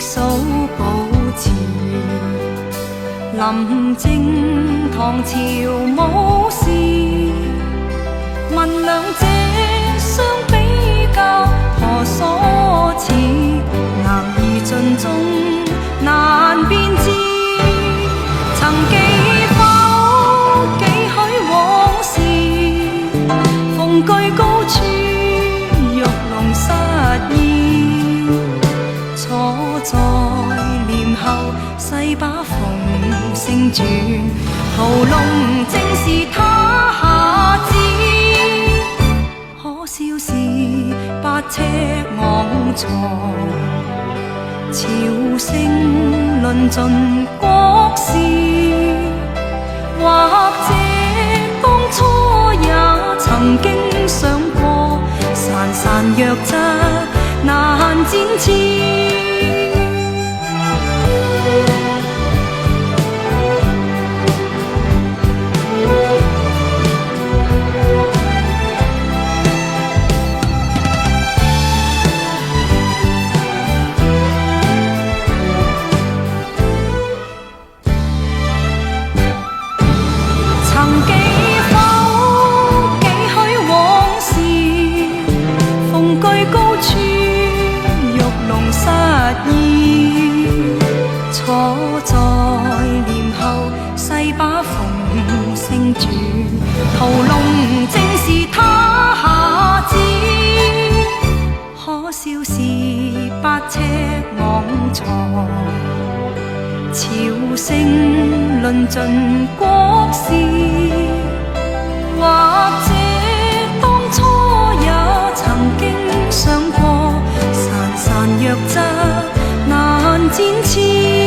數保持。臨正唐朝武士，問兩者相比較，何所似？男兒盡中難辨知。曾記否幾許往事？逢居高處，玉龍失意。坐在簾後，細把鳳聲轉，屠龍正是他下旨。可笑是8尺昂藏，朝聲論盡國事。或者當初也曾經想過，潺潺弱質難展翅。坐在簾後，細把鳳聲轉，屠龍正是他下旨。可笑是8尺昂藏，朝聲論盡國事。或者當初也曾經想過，潺潺弱質難展翅。